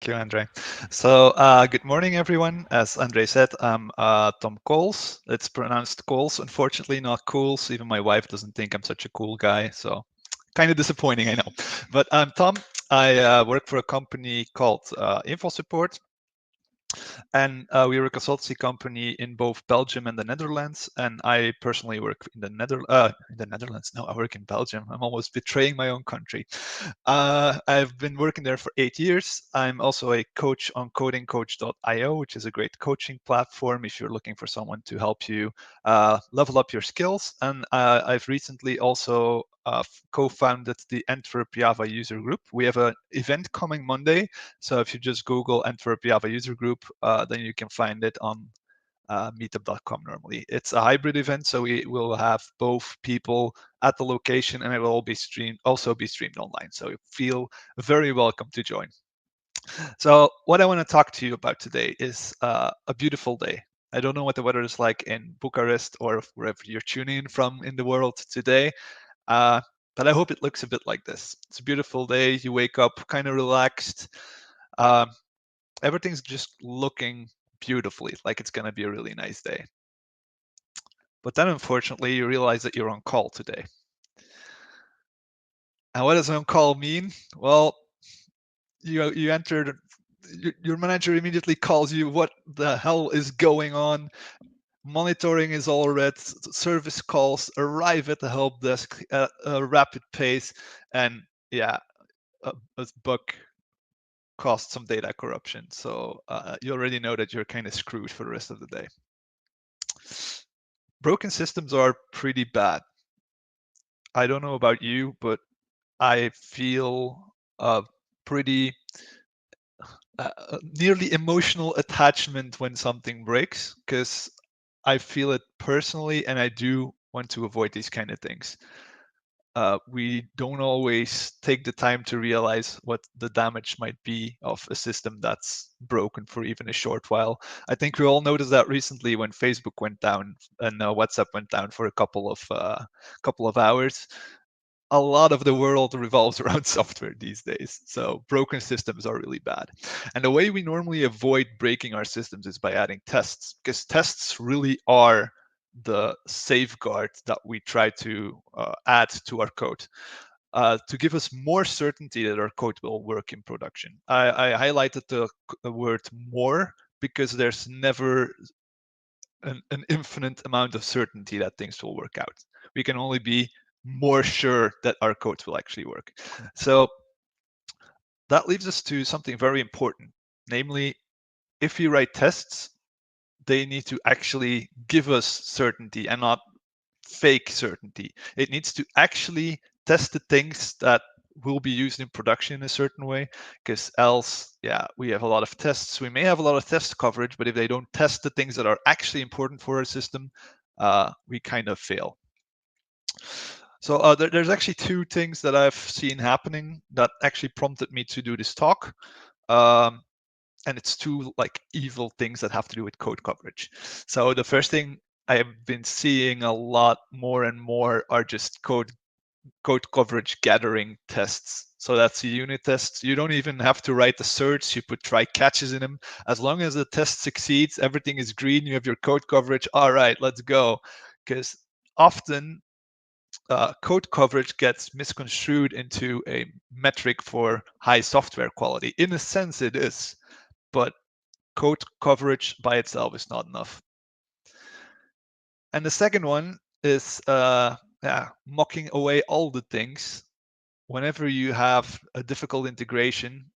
you, Andre. So, good morning, everyone. As Andre said, I'm Tom Coles. It's pronounced Coles, unfortunately, not Cools. Even my wife doesn't think I'm such a cool guy, so kind of disappointing, I know. But I'm Tom. I work for a company called InfoSupport, and we're a consultancy company in both Belgium and the Netherlands. And I personally work in the Netherlands. No, I work in Belgium. I'm almost betraying my own country. I've been working there for 8 years. I'm also a coach on codingcoach.io, which is a great coaching platform if you're looking for someone to help you level up your skills. And I've recently also co-founded the Antwerp Java user group. We have an event coming Monday, so if you just Google Antwerp Java user group, then you can find it on meetup.com normally. It's a hybrid event, so we will have both people at the location, and it will all be also be streamed online. So feel very welcome to join. So what I want to talk to you about today is a beautiful day. I don't know what the weather is like in Bucharest or wherever you're tuning in from in the world today, but I hope it looks a bit like this. It's a beautiful day. You wake up kind of relaxed. Um, Everything's just looking beautifully, like it's going to be a really nice day. But then, unfortunately, you realize that you're on call today. And what does on call mean? Well, you entered. Your manager immediately calls you. What the hell is going on? Monitoring is all red. Service calls arrive at the help desk at a rapid pace, and yeah, a bug caused some data corruption. So you already know that you're kind of screwed for the rest of the day. Broken systems are pretty bad. I don't know about you, but I feel a pretty nearly emotional attachment when something breaks, because I feel it personally and I do want to avoid these kind of things. We don't always take the time to realize what the damage might be of a system that's broken for even a short while. I think we all noticed that recently when Facebook went down and WhatsApp went down for a couple of hours. A lot of the world revolves around software these days. So broken systems are really bad. And the way we normally avoid breaking our systems is by adding tests, because tests really are the safeguard that we try to add to our code to give us more certainty that our code will work in production. I highlighted the word more because there's never an infinite amount of certainty that things will work out. We can only be more sure that our code will actually work. So that leads us to something very important, namely, if we write tests, they need to actually give us certainty and not fake certainty. It needs to actually test the things that will be used in production in a certain way, because else, yeah, we have a lot of tests. We may have a lot of test coverage, but if they don't test the things that are actually important for our system, we kind of fail. So there's actually two things that I've seen happening that actually prompted me to do this talk. And it's two like evil things that have to do with code coverage. So the first thing I have been seeing a lot more and more are just code coverage gathering tests. So that's the unit tests. You don't even have to write the certs. You put try catches in them. As long as the test succeeds, everything is green. You have your code coverage. All right, let's go. Because often code coverage gets misconstrued into a metric for high software quality. In a sense, it is, but code coverage by itself is not enough. And the second one is mocking away all the things. Whenever you have a difficult integration,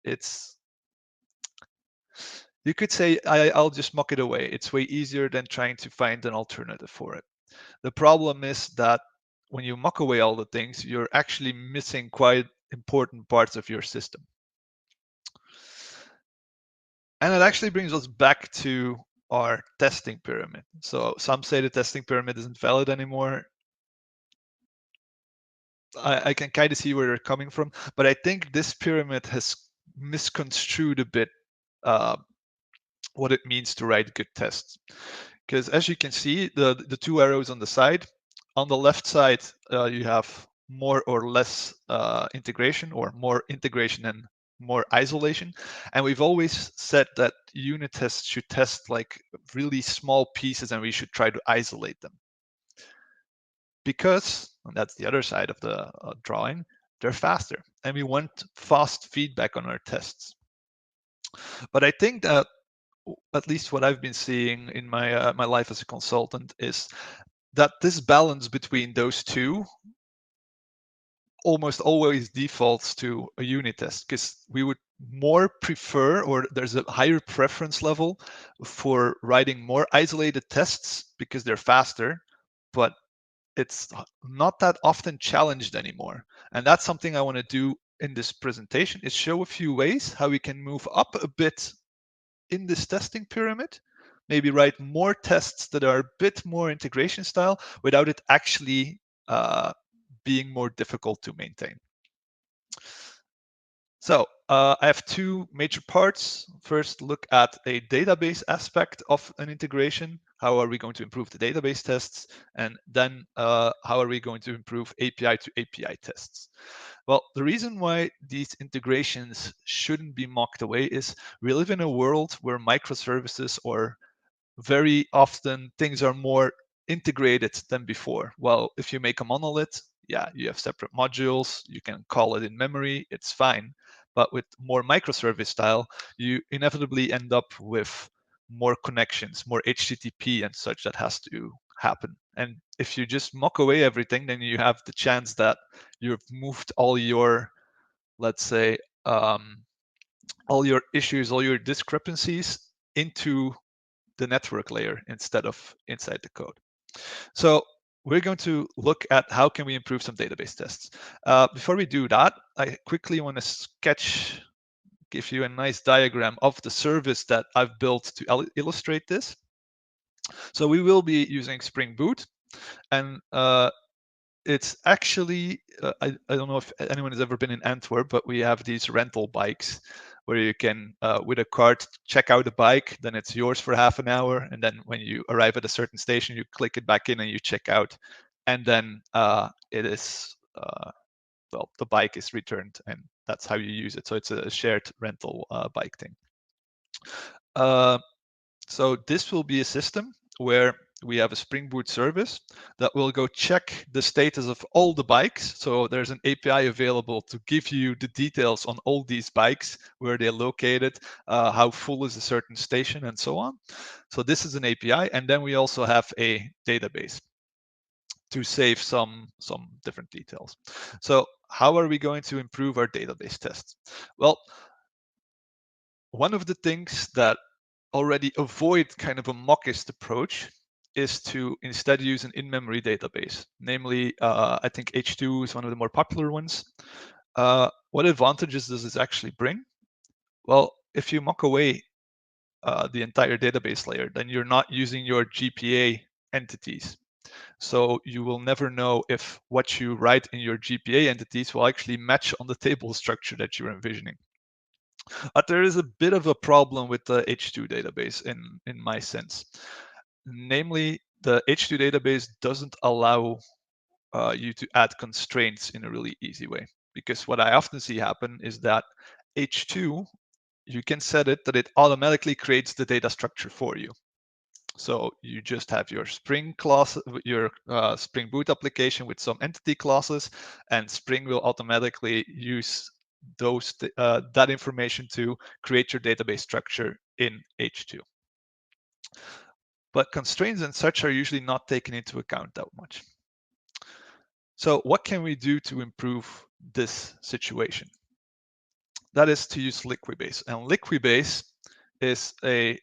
you could say, I'll just mock it away. It's way easier than trying to find an alternative for it. The problem is that when you mock away all the things, you're actually missing quite important parts of your system. And it actually brings us back to our testing pyramid. So some say the testing pyramid isn't valid anymore. I can kind of see where they're coming from, but I think this pyramid has misconstrued a bit what it means to write good tests. Because as you can see, the two arrows on the side, on the left side, you have more or less integration, or more integration and more isolation. And we've always said that unit tests should test like really small pieces and we should try to isolate them. Because, and that's the other side of the drawing, they're faster and we want fast feedback on our tests. But I think that at least what I've been seeing in my life as a consultant is that this balance between those two almost always defaults to a unit test, because we would more prefer, or there's a higher preference level for writing more isolated tests because they're faster, but it's not that often challenged anymore. And that's something I want to do in this presentation, is show a few ways how we can move up a bit in this testing pyramid, maybe write more tests that are a bit more integration style without it actually being more difficult to maintain. So I have two major parts. First, look at a database aspect of an integration. How are we going to improve the database tests? And then how are we going to improve API to API tests? Well, the reason why these integrations shouldn't be mocked away is we live in a world where microservices, or very often things are more integrated than before. Well, if you make a monolith, yeah, you have separate modules, you can call it in memory, it's fine. But with more microservice style, you inevitably end up with more connections, more HTTP and such that has to happen. And if you just mock away everything, then you have the chance that you've moved all your, let's say, all your issues, all your discrepancies into the network layer instead of inside the code. So we're going to look at how can we improve some database tests. Before we do that, I quickly want to give you a nice diagram of the service that I've built to illustrate this. So we will be using Spring Boot, and it's actually, I don't know if anyone has ever been in Antwerp, but we have these rental bikes where you can, with a card, check out a bike, then it's yours for half an hour. And then when you arrive at a certain station, you click it back in and you check out. And then it is, well, the bike is returned and that's how you use it. So it's a shared rental bike thing. So this will be a system where we have a Spring Boot service that will go check the status of all the bikes. So there's an API available to give you the details on all these bikes, where they're located, how full is a certain station, and so on. So this is an API. And then we also have a database to save some different details. So how are we going to improve our database tests? Well, one of the things that already avoid kind of a mockist approach is to instead use an in-memory database. Namely, I think H2 is one of the more popular ones. What advantages does this actually bring? Well, if you mock away the entire database layer, then you're not using your GPA entities. So you will never know if what you write in your GPA entities will actually match on the table structure that you're envisioning. But there is a bit of a problem with the H2 database in my sense. Namely, the H2 database doesn't allow you to add constraints in a really easy way. Because what I often see happen is that H2, you can set it that it automatically creates the data structure for you. So you just have your Spring class, your Spring Boot application with some entity classes, and Spring will automatically use those that information to create your database structure in H2. But constraints and such are usually not taken into account that much. So what can we do to improve this situation? That is to use Liquibase. And Liquibase is a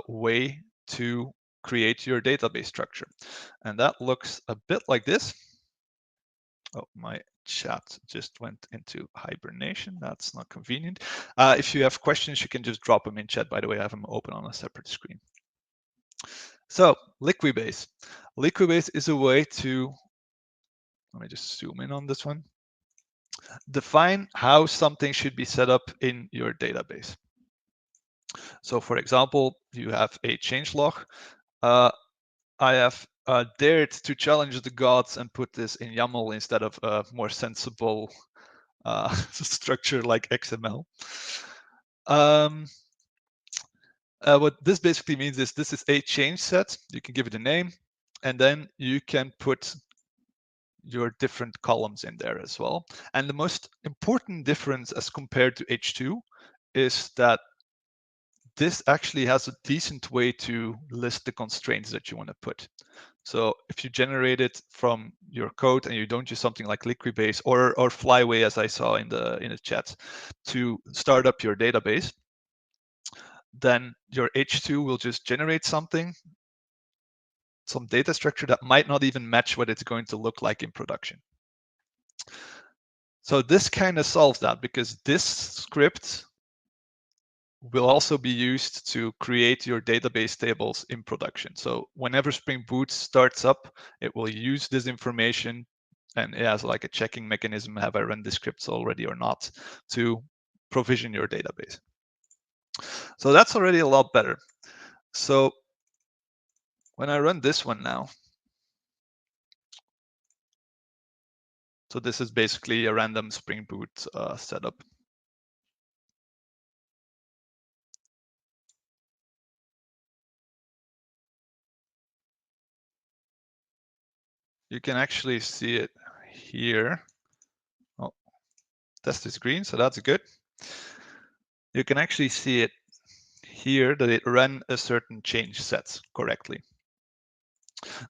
way to create your database structure. And that looks a bit like this. Oh, my chat just went into hibernation. That's not convenient. If you have questions, you can just drop them in chat. By the way, I have them open on a separate screen. So Liquibase. Liquibase is a way to, let me just zoom in on this one, define how something should be set up in your database. So for example, you have a changelog. I have dared to challenge the gods and put this in YAML instead of a more sensible structure like XML. What this basically means is this is a change set. You can give it a name, and then you can put your different columns in there as well. And the most important difference as compared to H2 is that this actually has a decent way to list the constraints that you want to put. So if you generate it from your code and you don't use something like Liquibase or Flyway, as I saw in the chat, to start up your database, then your H2 will just generate some data structure that might not even match what it's going to look like in production. So this kind of solves that, because this script will also be used to create your database tables in production. So whenever Spring Boot starts up, it will use this information, and it has like a checking mechanism, have I run the scripts already or not, to provision your database. So that's already a lot better. So when I run this one now, so this is basically a random Spring Boot setup. You can actually see it here. Oh, test is green, so that's good. You can actually see it here that it ran a certain change set correctly.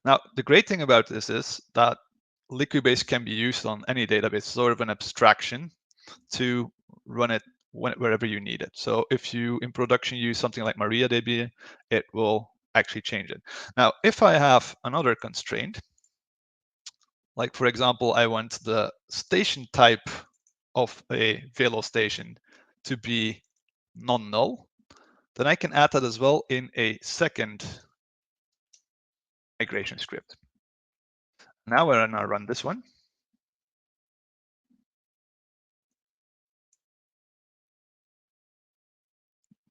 Now, the great thing about this is that Liquibase can be used on any database, sort of an abstraction to run it wherever you need it. So if you in production use something like MariaDB, it will actually change it. Now, if I have another constraint, like for example, I want the station type of a Velo station to be non-null, then I can add that as well in a second migration script. Now when I run this one,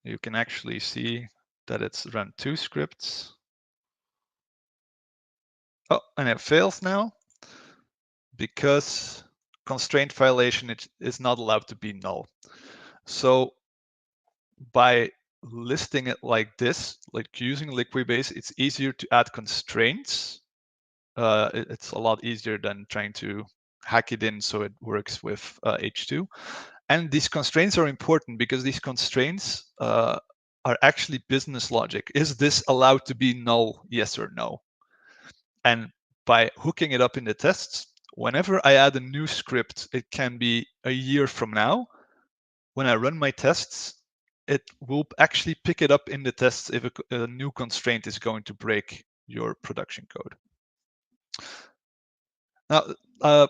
you can actually see that it's run two scripts. Oh, and it fails now because constraint violation is not allowed to be null. So by listing it like this, like using Liquibase, it's easier to add constraints. It's a lot easier than trying to hack it in so it works with H2. And these constraints are important because these constraints are actually business logic. Is this allowed to be null, yes or no? And by hooking it up in the tests, whenever I add a new script, it can be a year from now. When I run my tests, it will actually pick it up in the tests if a new constraint is going to break your production code. Now,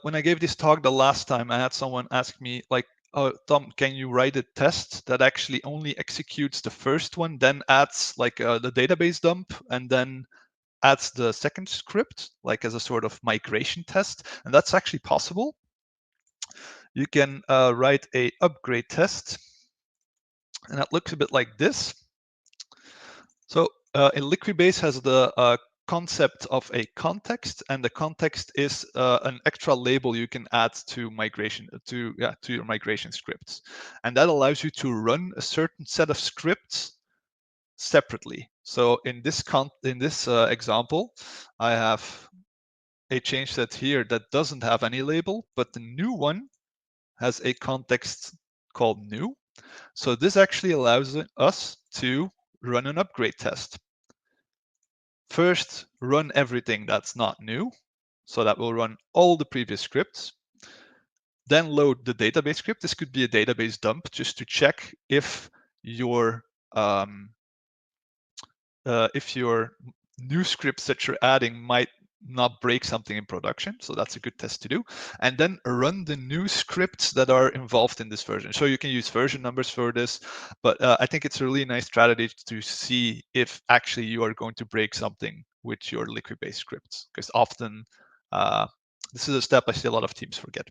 when I gave this talk the last time, I had someone ask me like, oh, Tom, can you write a test that actually only executes the first one, then adds like the database dump, and then adds the second script, like as a sort of migration test? And that's actually possible. You can write a upgrade test, and that looks a bit like this. So in Liquibase has the concept of a context, and the context is an extra label you can add to your migration scripts, and that allows you to run a certain set of scripts separately. So in this example, I have a change set here that doesn't have any label, but the new one has a context called new. So this actually allows us to run an upgrade test. First, run everything that's not new. So that will run all the previous scripts. Then load the database script. This could be a database dump just to check if your new scripts that you're adding might not break something in production. So that's a good test to do. And then run the new scripts that are involved in this version. So you can use version numbers for this, but I think it's a really nice strategy to see if actually you are going to break something with your Liquibase scripts, because often this is a step I see a lot of teams forget.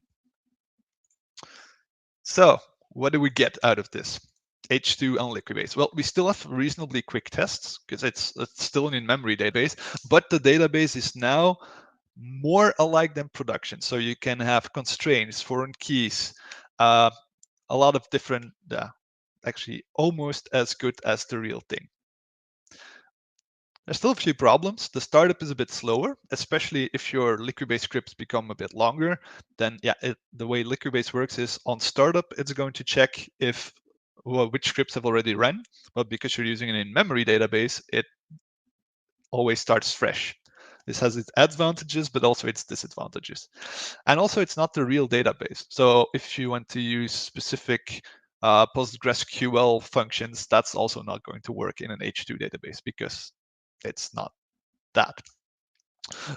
So what do we get out of this? H2 and Liquibase. Well, we still have reasonably quick tests because it's still an in-memory database, but the database is now more alike than production. So you can have constraints, foreign keys, a lot of different, actually almost as good as the real thing. There's still a few problems. The startup is a bit slower, especially if your Liquibase scripts become a bit longer. Then, the way Liquibase works is on startup, it's going to check if which scripts have already run. But because you're using an in-memory database, it always starts fresh. This has its advantages, but also its disadvantages. And also, it's not the real database. So if you want to use specific PostgreSQL functions, that's also not going to work in an H2 database because it's not that.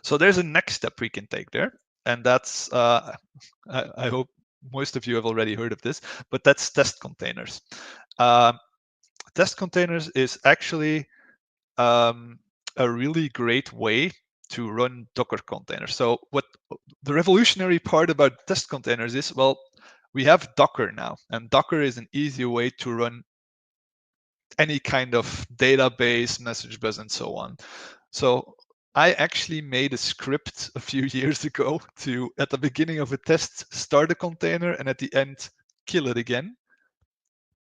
So there's a next step we can take there, and that's I hope most of you have already heard of this, but that's test containers. Test containers is actually a really great way to run Docker containers. So what the revolutionary part about test containers is, well, we have Docker now, and Docker is an easy way to run any kind of database, message bus, and so on. So I actually made a script a few years ago to, at the beginning of a test, start a container and at the end, kill it again.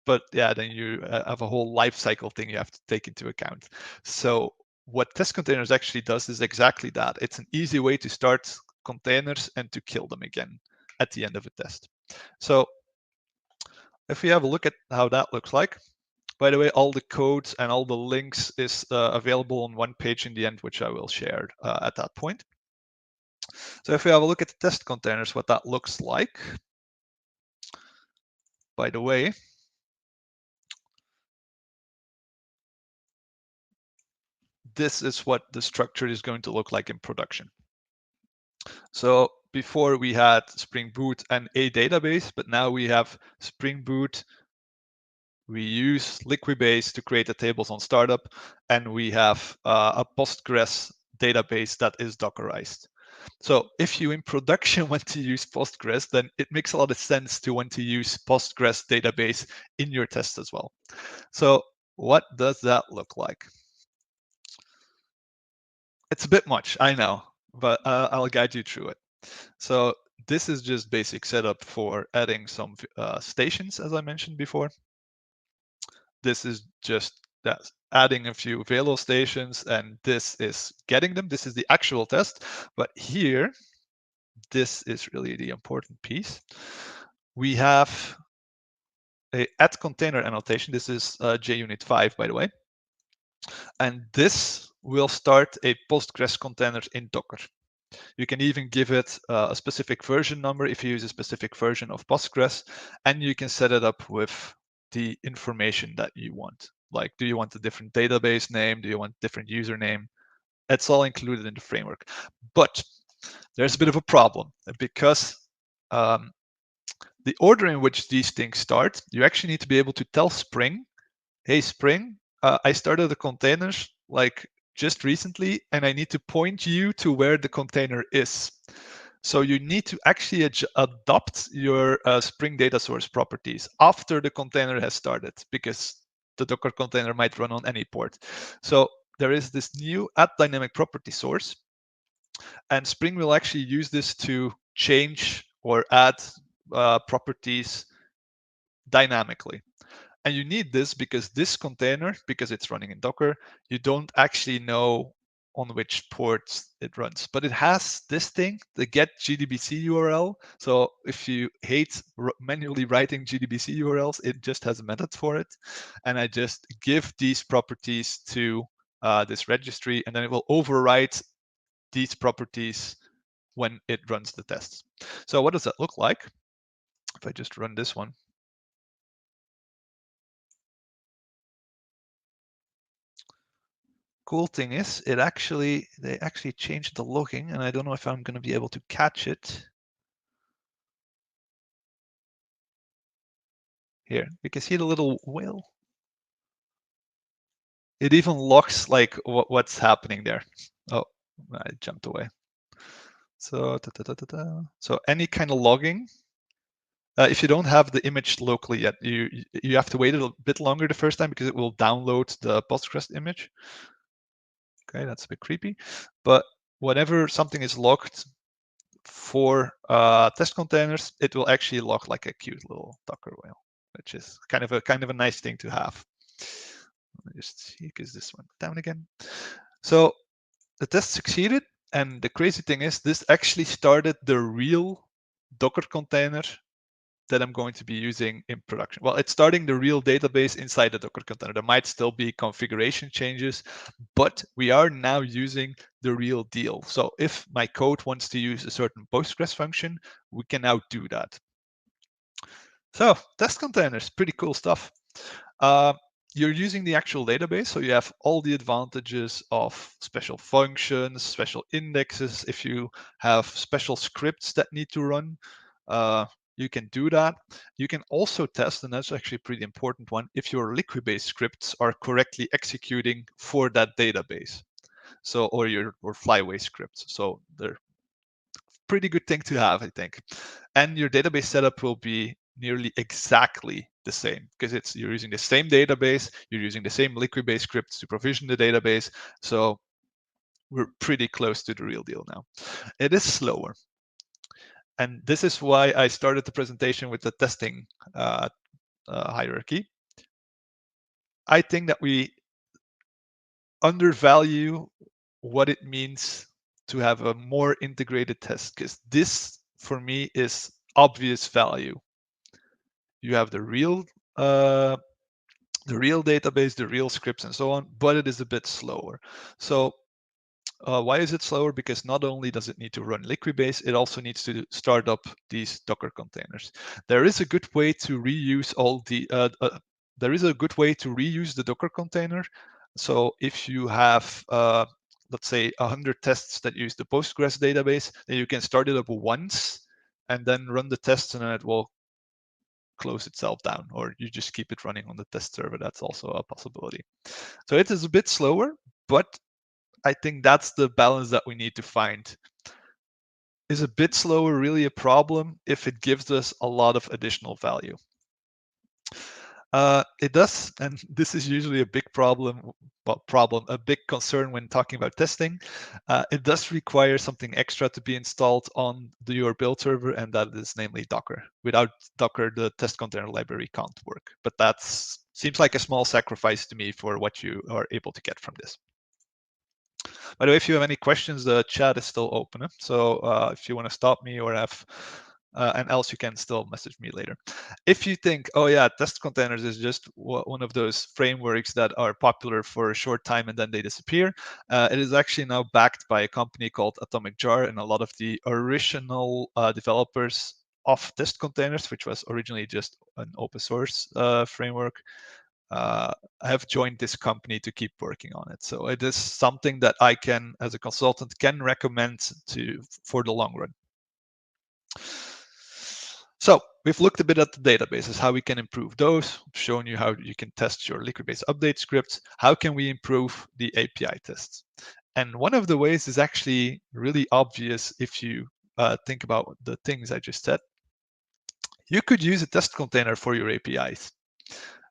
But yeah, then you have a whole life cycle thing you have to take into account. So what test containers actually does is exactly that. It's an easy way to start containers and to kill them again at the end of a test. So if we have a look at how that looks like, by the way, all the codes and all the links is available on one page in the end, which I will share at that point. So if we have a look at the test containers, what that looks like, by the way, this is what the structure is going to look like in production. So before we had Spring Boot and a database, but now we have Spring Boot. We use Liquibase to create the tables on startup, and we have a Postgres database that is Dockerized. So if you in production want to use Postgres, then it makes a lot of sense to want to use Postgres database in your test as well. So what does that look like? It's a bit much, I know, but I'll guide you through it. So this is just basic setup for adding some stations, as I mentioned before. This is just adding a few Velo stations, and this is getting them. This is the actual test. But here, this is really the important piece. We have a add container annotation. This is JUnit 5, by the way. And this will start a Postgres container in Docker. You can even give it a specific version number if you use a specific version of Postgres, and you can set it up with the information that you want. Like, do you want a different database name? Do you want different username? It's all included in the framework. But there's a bit of a problem because the order in which these things start, you actually need to be able to tell Spring, hey, Spring, I started the containers like just recently, and I need to point you to where the container is. So you need to actually adopt your Spring data source properties after the container has started, because the Docker container might run on any port. So there is this new add dynamic property source, and Spring will actually use this to change or add properties dynamically. And you need this because this container, because it's running in Docker, you don't actually know on which ports it runs. But it has this thing, the get GDBC URL. So if you hate manually writing GDBC URLs, it just has a method for it. And I just give these properties to this registry, and then it will overwrite these properties when it runs the tests. So what does that look like? If I just run this one. Cool thing is, they actually changed the logging, and I don't know if I'm going to be able to catch it. Here, you can see the little whale. It even logs like what's happening there. Oh, I jumped away. So, so any kind of logging. If you don't have the image locally yet, you have to wait a bit longer the first time because it will download the Postgres image. Okay, that's a bit creepy. But whenever something is logged, for test containers, it will actually look like a cute little Docker whale, which is kind of a nice thing to have. Let me just see, because this went down again. So the test succeeded, and the crazy thing is this actually started the real Docker container that I'm going to be using in production. Well, it's starting the real database inside the Docker container. There might still be configuration changes, but we are now using the real deal. So if my code wants to use a certain Postgres function, we can now do that. So test containers, pretty cool stuff. You're using the actual database, so you have all the advantages of special functions, special indexes. If you have special scripts that need to run, you can do that. You can also test, and that's actually a pretty important one, if your Liquibase scripts are correctly executing for that database. So, or Flyway scripts. So they're pretty good thing to have, I think. And your database setup will be nearly exactly the same because you're using the same database, you're using the same Liquibase scripts to provision the database. So we're pretty close to the real deal now. It is slower. And this is why I started the presentation with the testing hierarchy. I think that we undervalue what it means to have a more integrated test, because this for me is obvious value. You have the real database, the real scripts, and so on, but it is a bit slower. So why is it slower? Because not only does it need to run Liquibase, it also needs to start up these Docker containers. There is a good way to reuse the Docker container. So if you have, let's say, 100 tests that use the Postgres database, then you can start it up once and then run the tests, and then it will close itself down, or you just keep it running on the test server. That's also a possibility. So it is a bit slower, but I think that's the balance that we need to find. Is a bit slower really a problem if it gives us a lot of additional value? It does, and this is usually a big a big concern when talking about testing. It does require something extra to be installed on your build server, and that is namely Docker. Without Docker, the test container library can't work. But that seems like a small sacrifice to me for what you are able to get from this. By the way, if you have any questions, the chat is still open. So if you want to stop me or have and else you can still message me later. If you think, oh yeah, test containers is just one of those frameworks that are popular for a short time and then they disappear, it is actually now backed by a company called Atomic Jar, and a lot of the original developers of test containers, which was originally just an open source framework, have joined this company to keep working on it. So it is something that I can, as a consultant, can recommend for the long run. So we've looked a bit at the databases, how we can improve those, shown you how you can test your Liquibase update scripts. How can we improve the API tests? And one of the ways is actually really obvious if you think about the things I just said. You could use a test container for your APIs.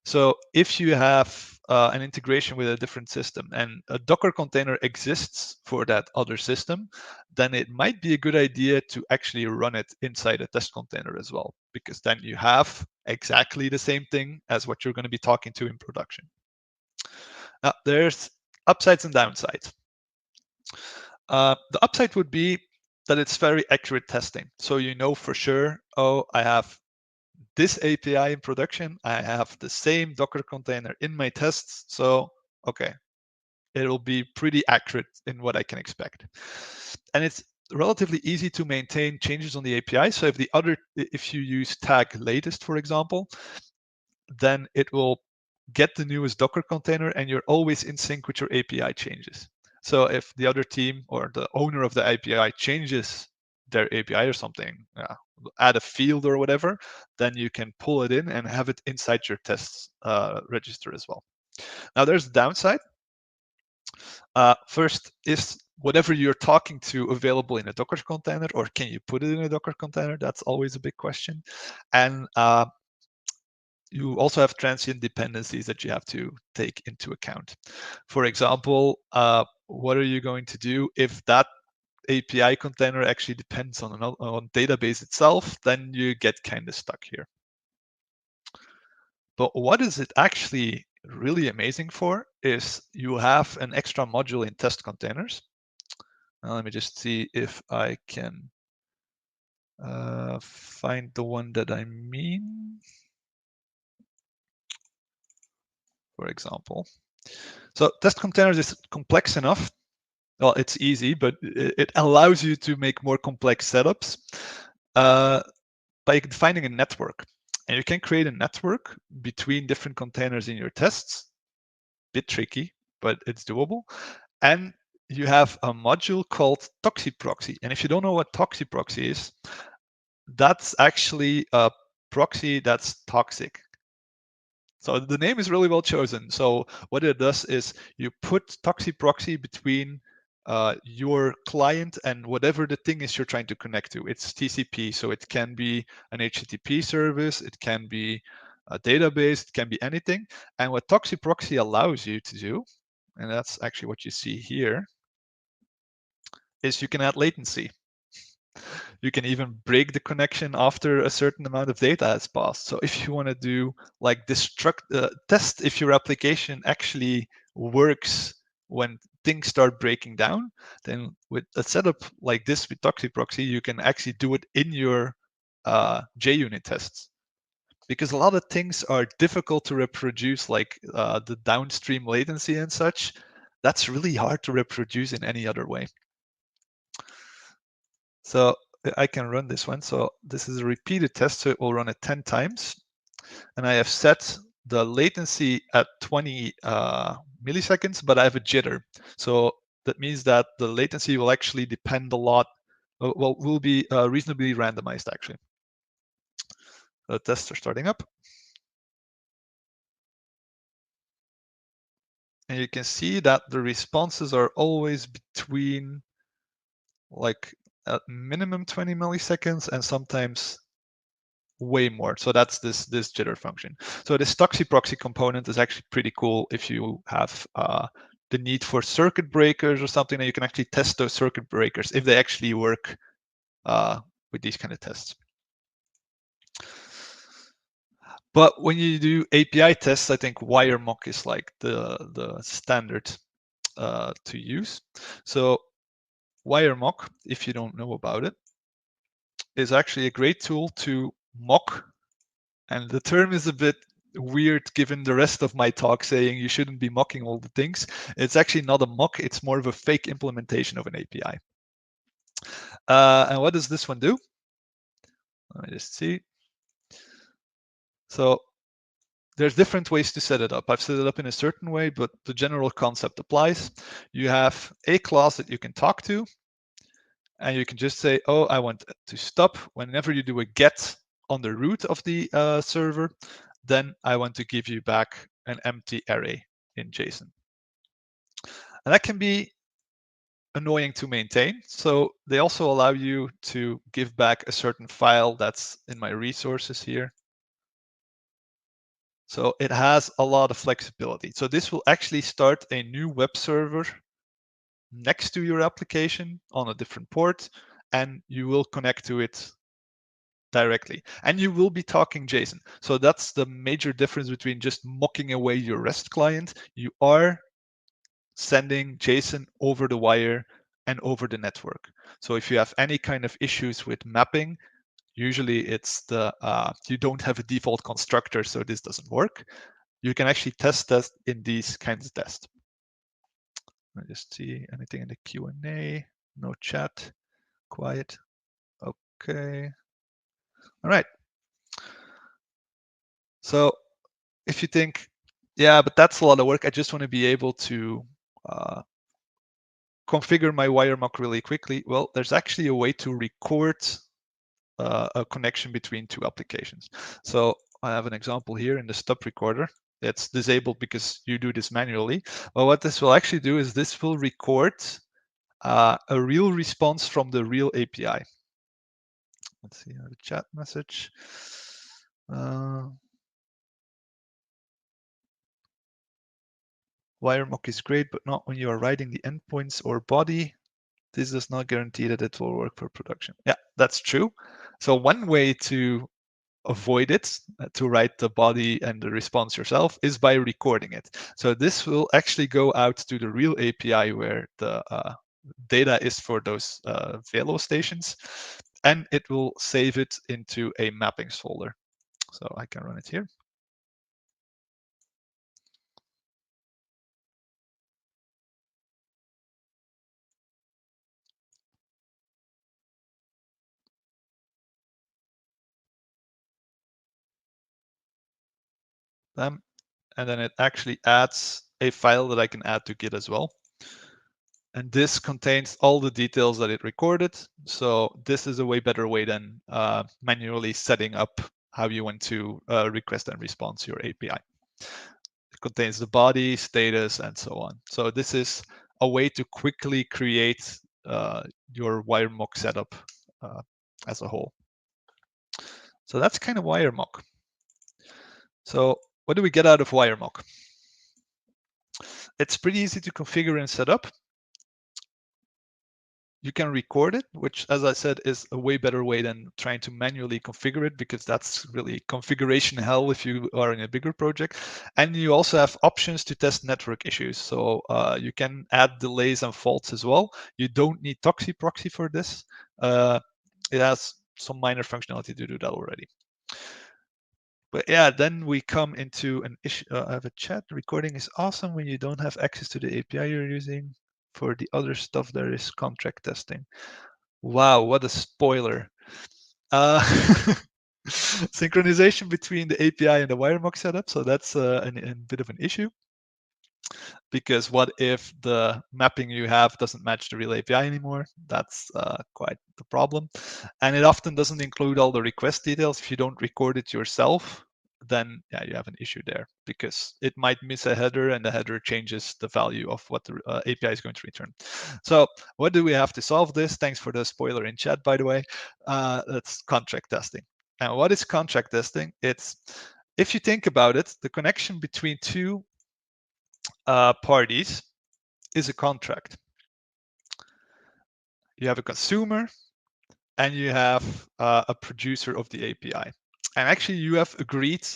So if you have an integration with a different system and a Docker container exists for that other system, then it might be a good idea to actually run it inside a test container as well, because then you have exactly the same thing as what you're going to be talking to in production. Now, there's upsides and downsides. The upside would be that it's very accurate testing. So you know for sure, oh, I have this API in production, I have the same Docker container in my tests. So, okay, it'll be pretty accurate in what I can expect. And it's relatively easy to maintain changes on the API. So if you use tag latest, for example, then it will get the newest Docker container and you're always in sync with your API changes. So if the other team or the owner of the API changes their API or something, add a field or whatever, then you can pull it in and have it inside your tests register as well. Now there's the downside. First, is whatever you're talking to available in a Docker container, or can you put it in a Docker container? That's always a big question. And you also have transient dependencies that you have to take into account. For example, what are you going to do if API container actually depends on database itself, then you get kind of stuck here. But what is it actually really amazing for is you have an extra module in test containers. Now let me just see if I can find the one that I mean. For example. So test containers is complex enough. Well, it's easy, but it allows you to make more complex setups by defining a network. And you can create a network between different containers in your tests. Bit tricky, but it's doable. And you have a module called ToxiProxy. And if you don't know what ToxiProxy is, that's actually a proxy that's toxic. So the name is really well chosen. So what it does is you put ToxiProxy between your client and whatever the thing is you're trying to connect to. It's TCP, so it can be an HTTP service, it can be a database, it can be anything. And what ToxiProxy allows you to do, and that's actually what you see here, is you can add latency. You can even break the connection after a certain amount of data has passed. So if you want to do like test if your application actually works when things start breaking down, then with a setup like this with ToxiProxy, you can actually do it in your JUnit tests. Because a lot of things are difficult to reproduce, like the downstream latency and such. That's really hard to reproduce in any other way. So I can run this one. So this is a repeated test, so it will run it 10 times. And I have set the latency at 20 milliseconds, but I have a jitter. So that means that the latency will actually depend a lot, well, will be reasonably randomized actually. The tests are starting up. And you can see that the responses are always between like at minimum 20 milliseconds and sometimes way more. So that's this jitter function. So this ToxiProxy component is actually pretty cool if you have the need for circuit breakers or something, that you can actually test those circuit breakers if they actually work with these kind of tests. But when you do API tests, I think WireMock is like the standard to use. So WireMock, if you don't know about it, is actually a great tool to mock. And the term is a bit weird given the rest of my talk saying you shouldn't be mocking all the things. It's actually not a mock, it's more of a fake implementation of an API. And what does this one do? Let me just see. So there's different ways to set it up. I've set it up in a certain way, but the general concept applies. You have a class that you can talk to, and you can just say, oh, I want to stop whenever you do a get on the root of the server, then I want to give you back an empty array in JSON. And that can be annoying to maintain. So they also allow you to give back a certain file that's in my resources here. So it has a lot of flexibility. So this will actually start a new web server next to your application on a different port, and you will connect to it directly. And you will be talking JSON. So that's the major difference between just mocking away your REST client. You are sending JSON over the wire and over the network. So if you have any kind of issues with mapping, usually it's the you don't have a default constructor, so this doesn't work. You can actually test that in these kinds of tests. Let me just see anything in the Q&A. No chat. Quiet. Okay. All right. So if you think, yeah, but that's a lot of work, I just want to be able to configure my WireMock really quickly. Well, there's actually a way to record a connection between two applications. So I have an example here in the stub recorder. It's disabled because you do this manually. But what this will actually do is this will record a real response from the real API. Let's see, the chat message. WireMock is great, but not when you are writing the endpoints or body. This does not guarantee that it will work for production. Yeah, that's true. So one way to avoid it, to write the body and the response yourself, is by recording it. So this will actually go out to the real API where the data is for those Velo stations, and it will save it into a mappings folder. So I can run it here. And then it actually adds a file that I can add to Git as well. And this contains all the details that it recorded. So this is a way better way than manually setting up how you want to request and respond to your API. It contains the body, status, and so on. So this is a way to quickly create your WireMock setup as a whole. So that's kind of WireMock. So what do we get out of WireMock? It's pretty easy to configure and set up. You can record it, which, as I said, is a way better way than trying to manually configure it, because that's really configuration hell if you are in a bigger project. And you also have options to test network issues. So you can add delays and faults as well. You don't need Toxi Proxy for this. It has some minor functionality to do that already. But yeah, then we come into an issue. I have a chat. Recording is awesome when you don't have access to the API you're using. For the other stuff, there is contract testing. Wow, what a spoiler. Uh, synchronization between the API and the WireMock setup. So that's a bit of an issue. Because what if the mapping you have doesn't match the real API anymore? That's quite the problem. And it often doesn't include all the request details. If you don't record it yourself, then yeah, you have an issue there, because it might miss a header and the header changes the value of what the API is going to return. So what do we have to solve this? Thanks for the spoiler in chat, by the way. That's contract testing. Now, what is contract testing? It's, if you think about it, the connection between two parties is a contract. You have a consumer and you have a producer of the API. And actually you have agreed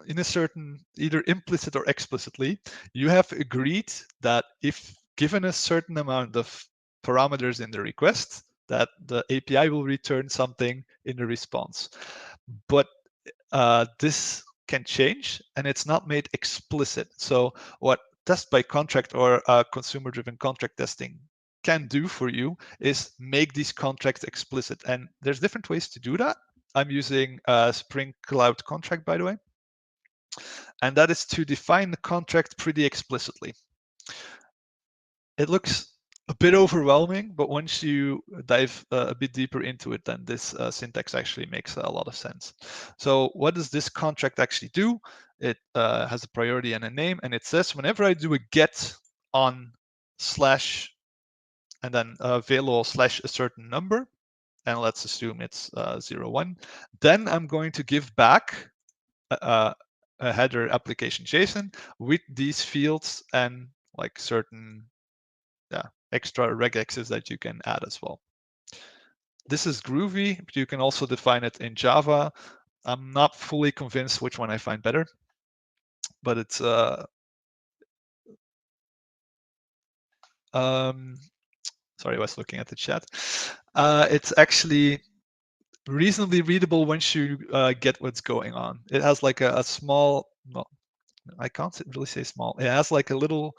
in a certain, either implicit or explicitly, you have agreed that if given a certain amount of parameters in the request, that the API will return something in the response. But this can change and it's not made explicit. So what test by contract or consumer-driven contract testing can do for you is make these contracts explicit. And there's different ways to do that. I'm using Spring Cloud Contract, by the way. And that is to define the contract pretty explicitly. It looks a bit overwhelming, but once you dive a bit deeper into it, then this syntax actually makes a lot of sense. So what does this contract actually do? It has a priority and a name, and it says whenever I do a get on slash and then Velo slash a certain number, and let's assume it's 01, then I'm going to give back a header application JSON with these fields and like certain extra regexes that you can add as well. This is Groovy, but you can also define it in Java. I'm not fully convinced which one I find better, but it's sorry, I was looking at the chat. It's actually reasonably readable once you get what's going on. It has like a small, well, I can't really say small. It has like a little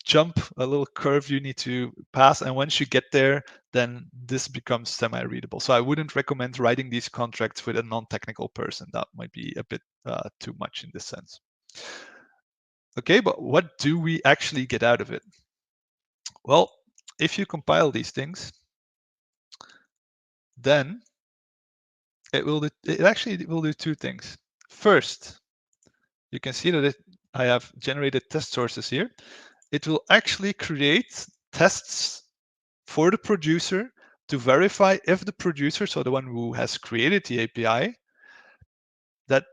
jump, a little curve you need to pass. And once you get there, then this becomes semi-readable. So I wouldn't recommend writing these contracts with a non-technical person. That might be a bit too much in this sense. Okay, but what do we actually get out of it? Well, if you compile these things, then it will do two things. First, you can see that I have generated test sources here. It will actually create tests for the producer to verify if the producer, so the one who has created the API, that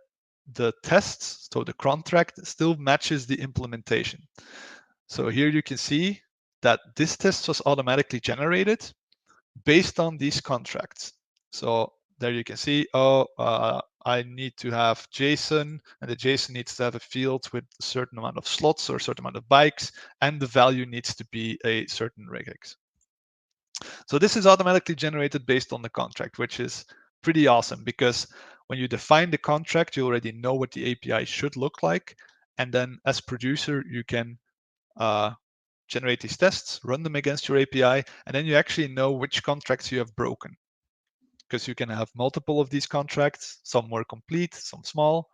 the tests, so the contract, still matches the implementation. So here you can see that this test was automatically generated based on these contracts. So there you can see, I need to have JSON, and the JSON needs to have a field with a certain amount of slots or a certain amount of bikes, and the value needs to be a certain regex. So this is automatically generated based on the contract, which is pretty awesome, because when you define the contract, you already know what the API should look like. And then as producer, you can generate these tests, run them against your API, and then you actually know which contracts you have broken. Because you can have multiple of these contracts, some more complete, some small,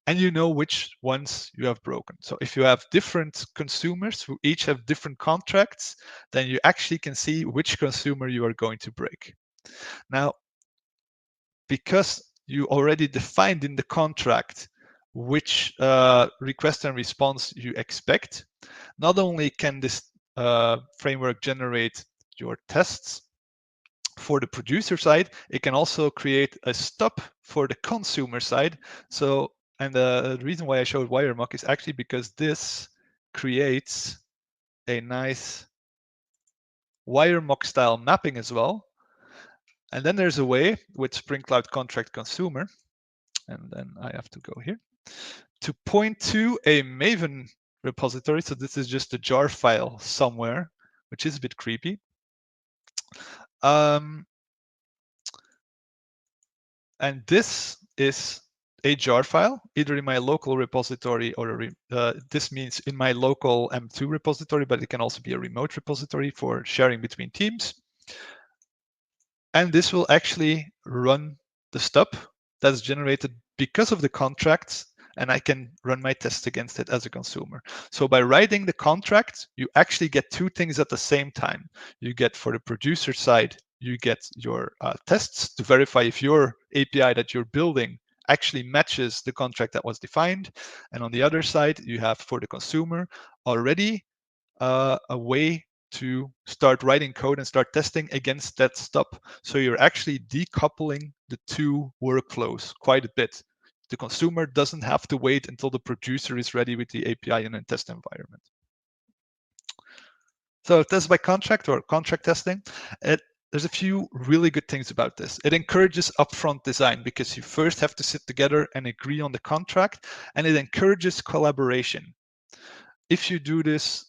and you know which ones you have broken. So if you have different consumers who each have different contracts, then you actually can see which consumer you are going to break. Now, because you already defined in the contract which request and response you expect, not only can this framework generate your tests for the producer side, it can also create a stop for the consumer side. So, and the reason why I showed WireMock is actually because this creates a nice WireMock style mapping as well. And then there's a way with Spring Cloud Contract Consumer, and then I have to go here, to point to a Maven repository. So this is just a jar file somewhere, which is a bit creepy. And this is a jar file, either in my local repository or this means in my local M2 repository, but it can also be a remote repository for sharing between teams. And this will actually run the stub that's generated because of the contracts, and I can run my tests against it as a consumer. So by writing the contract, you actually get two things at the same time. You get, for the producer side, you get your tests to verify if your API that you're building actually matches the contract that was defined. And on the other side, you have, for the consumer, already a way to start writing code and start testing against that stub. So you're actually decoupling the two workflows quite a bit. The consumer doesn't have to wait until the producer is ready with the API in a test environment. So test by contract or contract testing, there's a few really good things about this. It encourages upfront design because you first have to sit together and agree on the contract, and it encourages collaboration. If you do this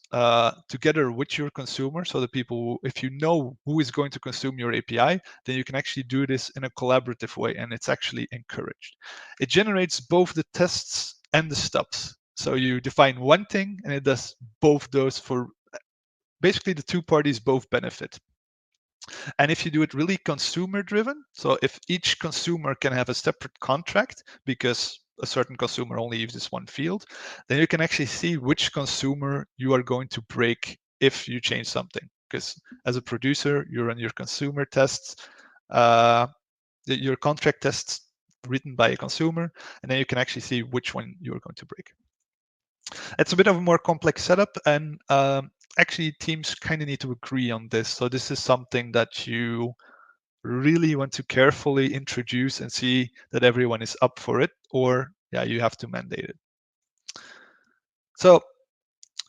together with your consumer, so the people, if you know who is going to consume your API, then you can actually do this in a collaborative way, and it's actually encouraged. It generates both the tests and the stubs. So you define one thing, and it does both those for basically the two parties both benefit. And if you do it really consumer driven, so if each consumer can have a separate contract because a certain consumer only uses one field, then you can actually see which consumer you are going to break if you change something. Because as a producer, you run your consumer tests, your contract tests written by a consumer, and then you can actually see which one you're going to break. It's a bit of a more complex setup, and actually teams kind of need to agree on this. So this is something that you really want to carefully introduce and see that everyone is up for it, or yeah, you have to mandate it. So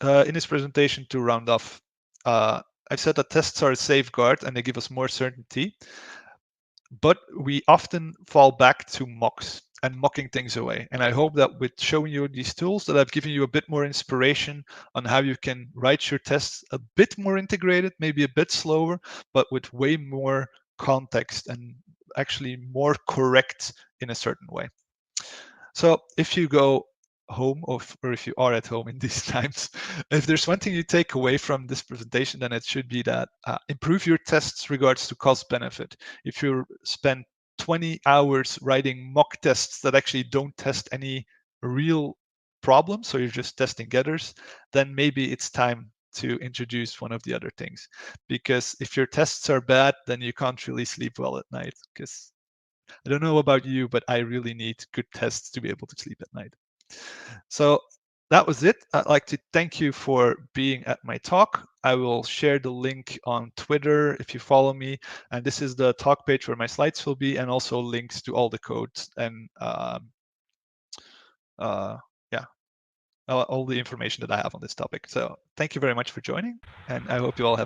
in this presentation, to round off, I've said that tests are a safeguard and they give us more certainty, but we often fall back to mocks and mocking things away. And I hope that with showing you these tools that I've given you a bit more inspiration on how you can write your tests a bit more integrated, maybe a bit slower, but with way more context and actually more correct in a certain way. So if you go home, or if you are at home in these times, if there's one thing you take away from this presentation, then it should be that improve your tests regards to cost benefit. If you spend 20 hours writing mock tests that actually don't test any real problems, so you're just testing getters, then maybe it's time to introduce one of the other things. Because if your tests are bad, then you can't really sleep well at night. Because I don't know about you, but I really need good tests to be able to sleep at night. So that was it. I'd like to thank you for being at my talk. I will share the link on Twitter if you follow me. And this is the talk page where my slides will be, and also links to all the codes. And yeah, all the information that I have on this topic. So thank you very much for joining, and I hope you all have